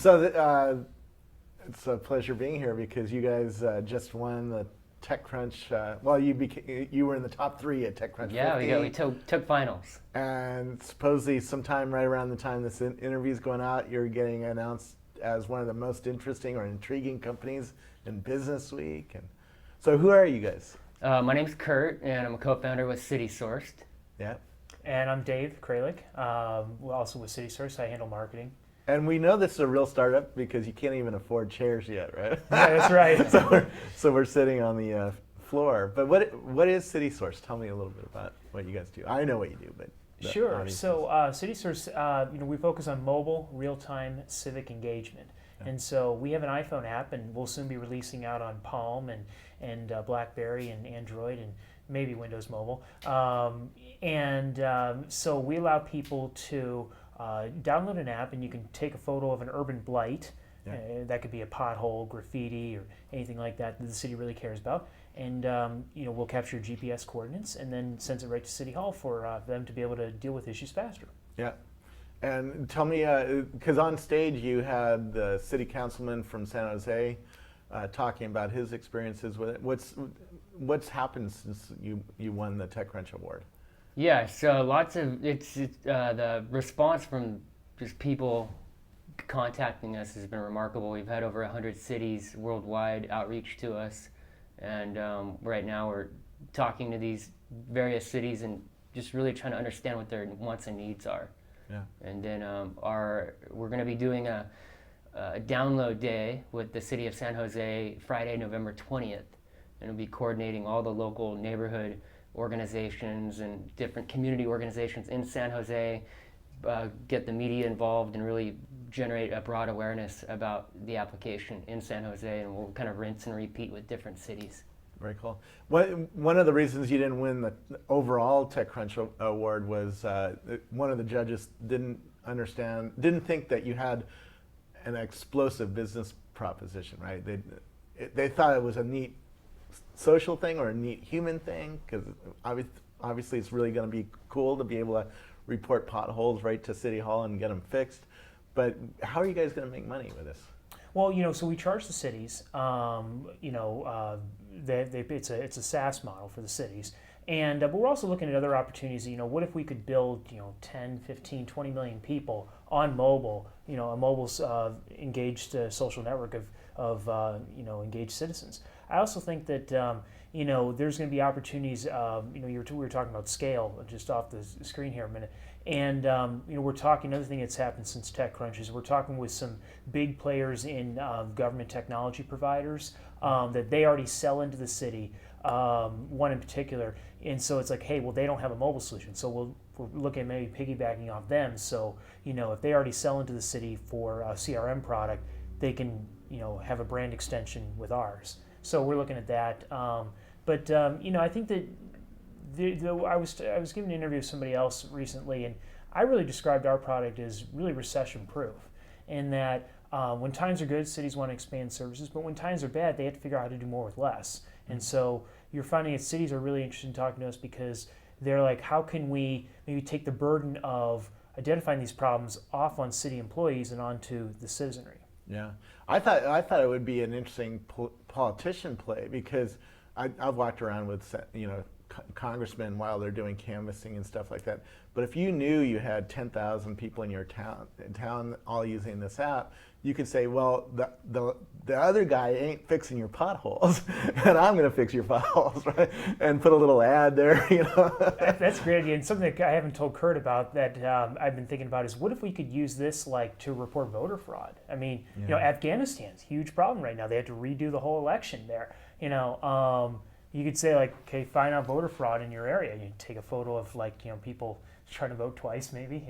So it's a pleasure being here because you guys just won the TechCrunch. Well, you were in the top 3 at TechCrunch. Yeah, 50, we took finals. And supposedly sometime right around the time this interview is going out, you're getting announced as one of the most interesting or intriguing companies in Business Week. And so who are you guys? My name's Kurt, and I'm a co-founder with CitySourced. Yeah. And I'm Dave Kralik, also with CitySourced. I handle marketing. And we know this is a real startup because you can't even afford chairs yet, right? Yeah, that's right. so we're sitting on the floor. But what is CitySourced? Tell me a little bit about what you guys do. I know what you do, but sure. So CitySourced, we focus on mobile, real-time civic engagement. Yeah. And so we have an iPhone app, and we'll soon be releasing out on Palm and BlackBerry and Android and maybe Windows Mobile. So we allow people to download an app, and you can take a photo of an urban blight. Yeah. That could be a pothole, graffiti, or anything like that the city really cares about. And we'll capture GPS coordinates and then send it right to City Hall for them to be able to deal with issues faster. Yeah. And tell me, because on stage you had the city councilman from San Jose talking about his experiences with it. What's happened since you won the TechCrunch award? Yeah, so the response from just people contacting us has been remarkable. We've had over 100 cities worldwide outreach to us, and right now we're talking to these various cities and just really trying to understand what their wants and needs are. Yeah. And then we're going to be doing a download day with the city of San Jose Friday, November 20th, and we'll be coordinating all the local neighborhood organizations and different community organizations in San Jose, get the media involved and really generate a broad awareness about the application in San Jose, and we'll kind of rinse and repeat with different cities. Very cool. One of the reasons you didn't win the overall TechCrunch award was one of the judges didn't think that you had an explosive business proposition, right? They thought it was a neat social thing or a neat human thing, because obviously it's really going to be cool to be able to report potholes right to City Hall and get them fixed. But how are you guys going to make money with this? Well, so we charge the cities. It's a SaaS model for the cities. And but we're also looking at other opportunities. What if we could build 10, 15, 20 million people on mobile, a mobile engaged social network of engaged citizens. I also think that there's going to be opportunities. We were talking about scale just off the screen here a minute, and we're talking. Another thing that's happened since TechCrunch is we're talking with some big players in government technology providers that they already sell into the city. One in particular, and so it's like, hey, well, they don't have a mobile solution, so we're looking at maybe piggybacking off them. So if they already sell into the city for a CRM product, they can have a brand extension with ours. So we're looking at that. I think that I was giving an interview with somebody else recently, and I really described our product as really recession-proof, in that when times are good, cities want to expand services, but when times are bad, they have to figure out how to do more with less. And so you're finding that cities are really interested in talking to us because they're like, how can we maybe take the burden of identifying these problems off on city employees and onto the citizenry? Yeah, I thought it would be an interesting politician play, because I've walked around with congressmen while they're doing canvassing and stuff like that. But if you knew you had 10,000 people in your town all using this app, you could say, well, the other guy ain't fixing your potholes, and I'm going to fix your potholes, right? And put a little ad there, That's a great idea. And something that I haven't told Kurt about that I've been thinking about is, what if we could use this to report voter fraud? I mean, Afghanistan's a huge problem right now. They had to redo the whole election there. You could say, okay, find out voter fraud in your area. You take a photo of people trying to vote twice, maybe.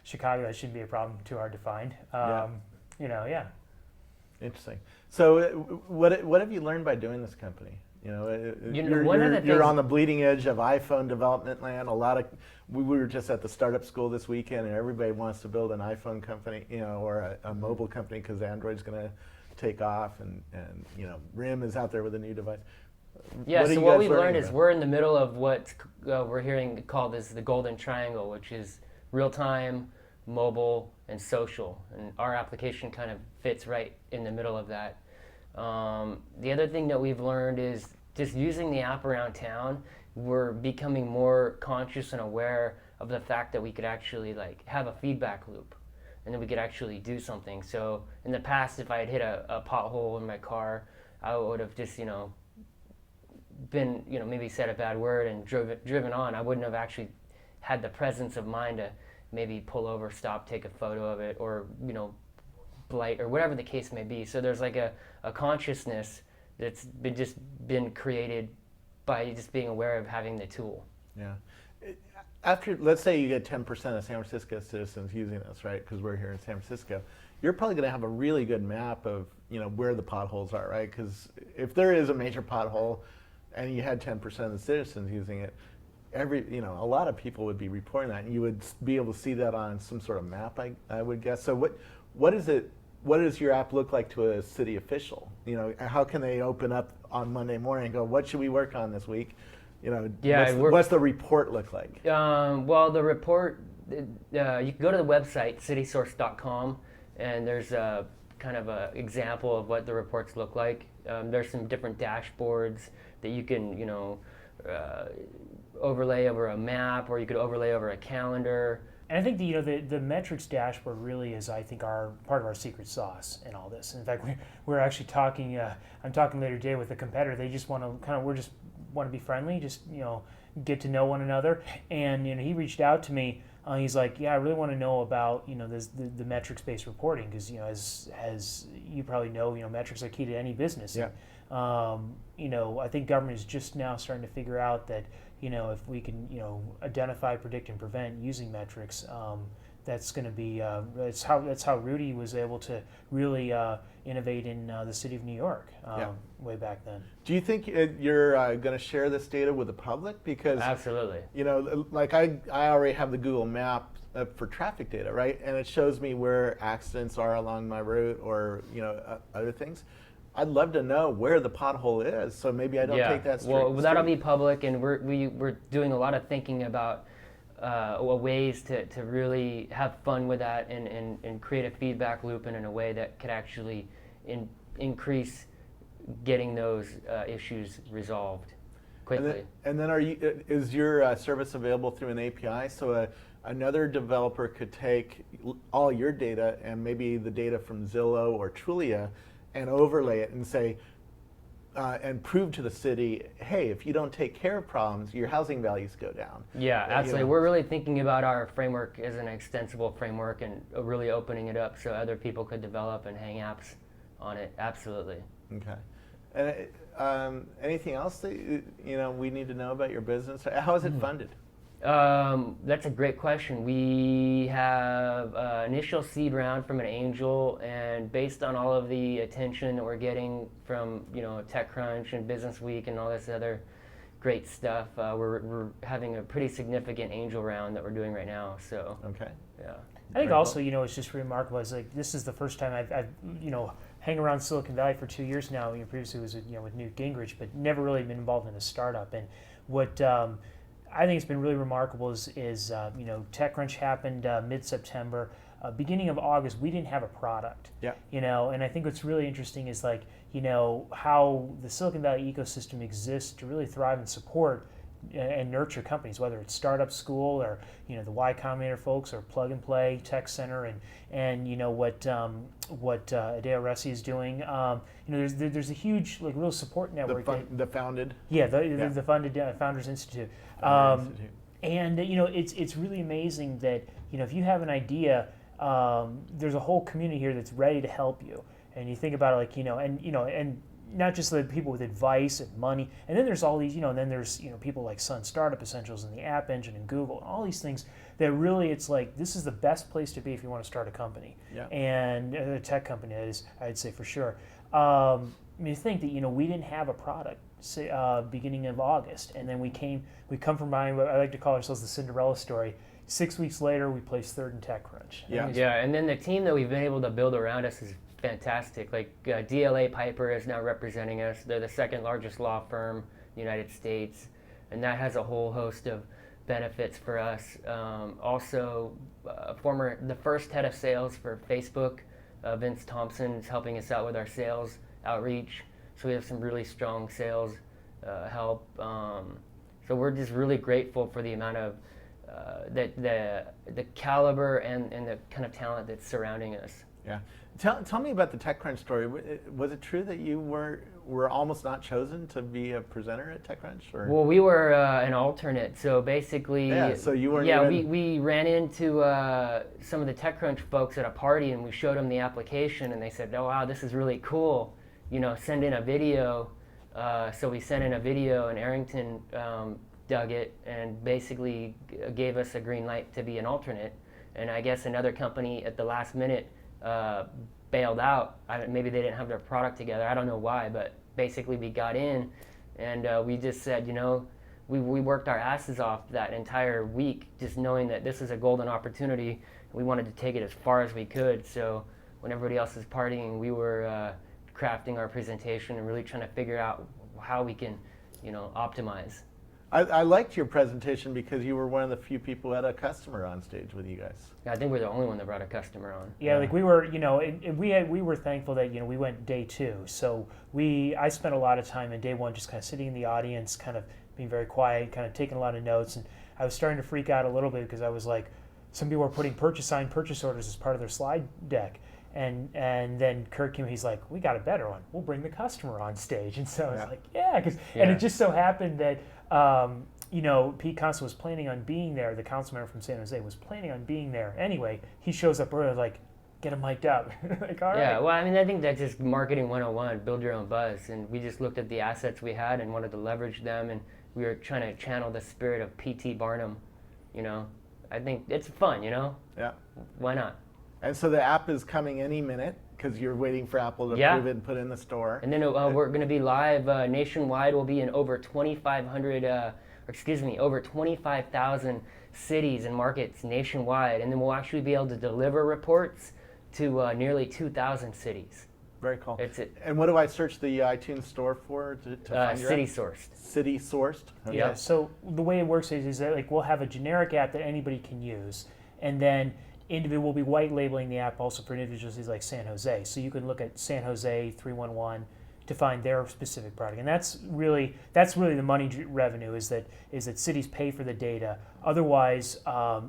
Chicago, that shouldn't be a problem. Too hard to find. Yeah. Interesting. So, what have you learned by doing this company? You're on the bleeding edge of iPhone development land. We were just at the startup school this weekend, and everybody wants to build an iPhone company, or a mobile company, because Android's going to take off, and RIM is out there with a new device. Yeah, so what we learned is we're in the middle of what we're hearing called as the golden triangle, which is real-time, mobile, and social, and our application kind of fits right in the middle of that. The other thing that we've learned is just using the app around town, we're becoming more conscious and aware of the fact that we could actually like have a feedback loop, and then we could actually do something. So in the past, if I had hit a pothole in my car, I would have just, been, maybe said a bad word and driven on. I wouldn't have actually had the presence of mind to maybe pull over, stop, take a photo of it, or, blight, or whatever the case may be. So there's like a consciousness that's been created by just being aware of having the tool. Yeah. After, let's say you get 10% of San Francisco citizens using this, right? Because we're here in San Francisco. You're probably going to have a really good map of, where the potholes are, right? Because if there is a major pothole and you had 10% of the citizens using it, a lot of people would be reporting that, and you would be able to see that on some sort of map, I would guess. So what does your app look like to a city official? How can they open up on Monday morning and go, what should we work on this week? What's the report look like? Well, the report, you can go to the website, citysourced.com, and there's a kind of an example of what the reports look like. There's some different dashboards that you can, overlay over a map, or you could overlay over a calendar. And I think the metrics dashboard really is, I think, part of our secret sauce in all this. In fact, we're actually talking. I'm talking later today with a competitor. They just want to want to be friendly, just get to know one another. And he reached out to me. He's like, yeah, I really want to know about the metrics-based reporting, because as you probably know, metrics are key to any business. Yeah. I think government is just now starting to figure out that if we can identify, predict, and prevent using metrics, that's going to be that's how Rudy was able to really innovate in the city of New York way back then. Do you think you're going to share this data with the public? Because absolutely, like I already have the Google Map for traffic data, right? And it shows me where accidents are along my route, or other things. I'd love to know where the pothole is, so maybe I don't take that straight. Well, that'll be public, and we're doing a lot of thinking about ways to really have fun with that and create a feedback loop in a way that could actually increase getting those issues resolved quickly. And then is your service available through an API? So another developer could take all your data and maybe the data from Zillow or Trulia and overlay it and say, and prove to the city, hey, if you don't take care of problems, your housing values go down. Yeah, absolutely. We're really thinking about our framework as an extensible framework and really opening it up so other people could develop and hang apps on it. Absolutely. Okay. And anything else that we need to know about your business? How is it funded? That's a great question. We have initial seed round from an angel, and based on all of the attention that we're getting from TechCrunch and Business Week and all this other great stuff, we're having a pretty significant angel round that we're doing right now. So okay, yeah. I think also it's just remarkable. It's like this is the first time I've hang around Silicon Valley for 2 years now. Previously was with Newt Gingrich, but never really been involved in a startup. And what I think it's been really remarkable is TechCrunch happened mid-September. Beginning of August, we didn't have a product. Yeah. And I think what's really interesting is how the Silicon Valley ecosystem exists to really thrive and support and nurture companies, whether it's Startup School or the Y Combinator folks or Plug and Play Tech Center, and what Adeo Resi is doing. There's a huge real support network. The Founded. Yeah, the Funded Founders Institute. And it's really amazing that if you have an idea, there's a whole community here that's ready to help you. And you think about it and not just the people with advice and money, and then there's all these, and then there's people like Sun Startup Essentials and the App Engine and Google and all these things that really it's like this is the best place to be if you want to start a company, and a tech company, that is, I'd say for sure. You think that we didn't have a product beginning of August, and then we come from behind what I like to call ourselves the Cinderella story. 6 weeks later, we placed third in TechCrunch. And then the team that we've been able to build around us is fantastic. Like DLA Piper is now representing us. They're the second largest law firm in the United States, and that has a whole host of benefits for us. Also, the first head of sales for Facebook, Vince Thompson, is helping us out with our sales outreach. So we have some really strong sales help. So we're just really grateful for the amount of the caliber and the kind of talent that's surrounding us. Yeah. Tell me about the TechCrunch story. Was it true that you were almost not chosen to be a presenter at TechCrunch? Or? Well, we were an alternate. So basically, yeah. So you weren't. Yeah, even... we ran into some of the TechCrunch folks at a party, and we showed them the application, and they said, "Oh wow, this is really cool. You know, send in a video." So we sent in a video, and Arrington dug it and basically gave us a green light to be an alternate. And I guess another company at the last minute bailed out. Maybe they didn't have their product together. I don't know why, but basically we got in, and we just said, you know, we worked our asses off that entire week just knowing that this is a golden opportunity. We wanted to take it as far as we could. So when everybody else was partying, we were crafting our presentation and really trying to figure out how we can, you know, optimize. I liked your presentation because you were one of the few people who had a customer on stage with you guys. Yeah, I think we're the only one that brought a customer on. Yeah, like we were, you know, we were thankful that, you know, we went day 2. So I spent a lot of time in day 1 just kind of sitting in the audience, kind of being very quiet, kind of taking a lot of notes, and I was starting to freak out a little bit because I was like, some people were putting signed purchase orders as part of their slide deck. And then Kurt came, he's like, we got a better one. We'll bring the customer on stage. And so I was like, yeah. And it just so happened that, you know, Pete Constant was planning on being there. The council member from San Jose was planning on being there. Anyway, he shows up early, like, get him mic'd up. Like, all right. Yeah, well, I mean, I think that's just marketing 101, build your own buzz. And we just looked at the assets we had and wanted to leverage them. And we were trying to channel the spirit of P.T. Barnum, you know. I think it's fun, you know. Yeah. Why not? And so the app is coming any minute because you're waiting for Apple to approve it and put it in the store. And then we're going to be live nationwide. We'll be in over 25,000 cities and markets nationwide. And then we'll actually be able to deliver reports to nearly 2,000 cities. Very cool. It's it. And what do I search the iTunes store for to find your app? CitySourced. CitySourced? Okay. Yeah, so the way it works is that, like, we'll have a generic app that anybody can use, and then we'll be white labeling the app also for individuals like San Jose. So you can look at San Jose 311 to find their specific product, and that's really the money revenue is that cities pay for the data. Otherwise,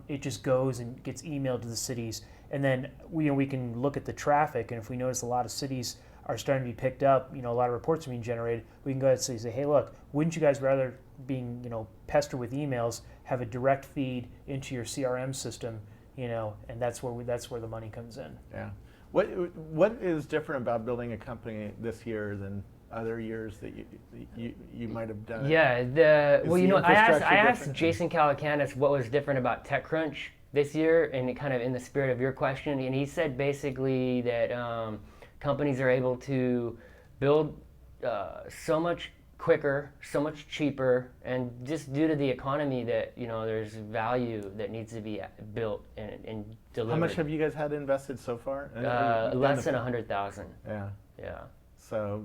it just goes and gets emailed to the cities, and then we can look at the traffic, and if we notice a lot of cities are starting to be picked up, you know, a lot of reports are being generated, we can go ahead and say, hey, look, wouldn't you guys rather being, you know, pestered with emails have a direct feed into your CRM system? You know, and that's where the money comes in. Yeah. What is different about building a company this year than other years that you might have done? Yeah. Well, you know, I asked different? Jason Calacanis what was different about TechCrunch this year, and it kind of in the spirit of your question, and he said basically that companies are able to build so much quicker, so much cheaper, and just due to the economy that, you know, there's value that needs to be built and delivered. How much have you guys had invested so far? Less than 100,000. Yeah. Yeah. So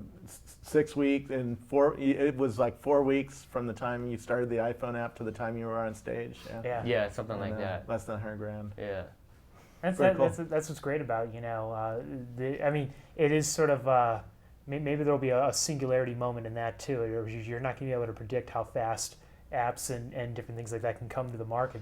6 weeks and it was like 4 weeks from the time you started the iPhone app to the time you were on stage. Yeah. Yeah, something like that. Less than $100,000. Yeah. That's what's great about it, you know. I mean, it is sort of. Maybe there'll be a singularity moment in that too. You're not going to be able to predict how fast apps and different things like that can come to the market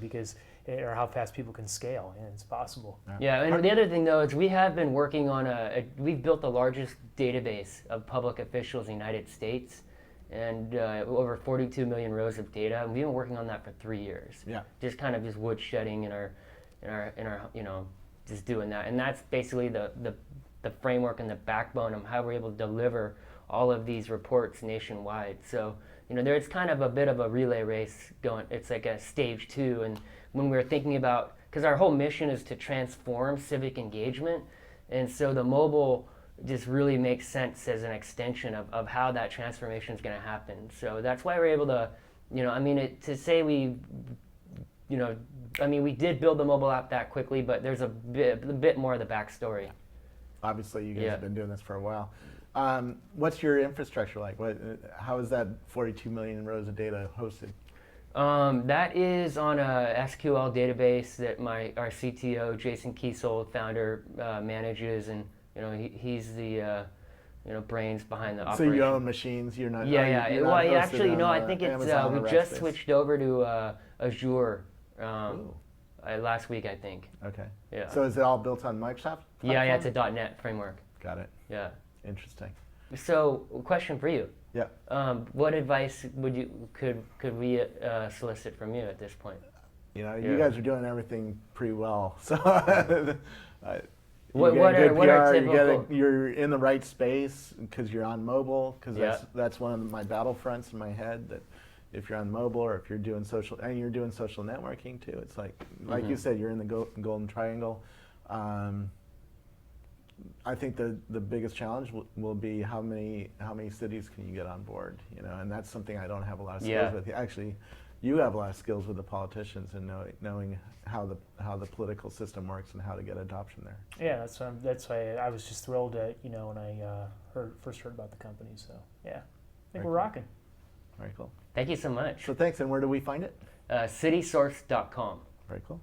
or how fast people can scale, and it's possible. Yeah, and the other thing though is we have been working on we've built the largest database of public officials in the United States, and over 42 million rows of data. And we've been working on that for 3 years. Yeah. Just kind of just wood shedding in our you know, just doing that, and that's basically the framework and the backbone of how we're able to deliver all of these reports nationwide. So, you know, there's kind of a bit of a relay race going. It's like a stage 2. And when we're thinking about, because our whole mission is to transform civic engagement, and so the mobile just really makes sense as an extension of how that transformation is going to happen. So that's why we're able to, you know, I mean, to say we, you know, I mean, we did build the mobile app that quickly, but there's a bit more of the backstory. Obviously, you guys have been doing this for a while. What's your infrastructure like? How is that 42 million rows of data hosted? That is on a SQL database that our CTO Jason Kiesel, founder, manages, and he's the brains behind the So operation. you own machines. You're not. Yeah. You're well, not actually, hosted I on think it's Amazon or we just Rackspace. switched over to Azure Ooh. last week, I think. Okay. Yeah. So is it all built on Microsoft? Yeah, it's a platform? .NET framework. Got it. Yeah. Interesting. So, question for you. Yeah. What advice could we solicit from you at this point? You Yeah. guys are doing everything pretty well. So What you are get good PR, typical? you're in the right space because you're on mobile. Because Yeah. that's one of my battlefronts in my head. That if you're on mobile or if you're doing social, and you're doing social networking too, it's like you said, you're in the golden triangle. I think the biggest challenge will be how many cities can you get on board, and that's something I don't have a lot of skills with. Actually, you have a lot of skills with the politicians and knowing how the political system works and how to get adoption there. Yeah, that's why I was just thrilled when I first heard about the company. So yeah, I think Very we're cool. rocking. Very cool. Thank you so much. So thanks, and where do we find it? CitySourced.com. Very cool.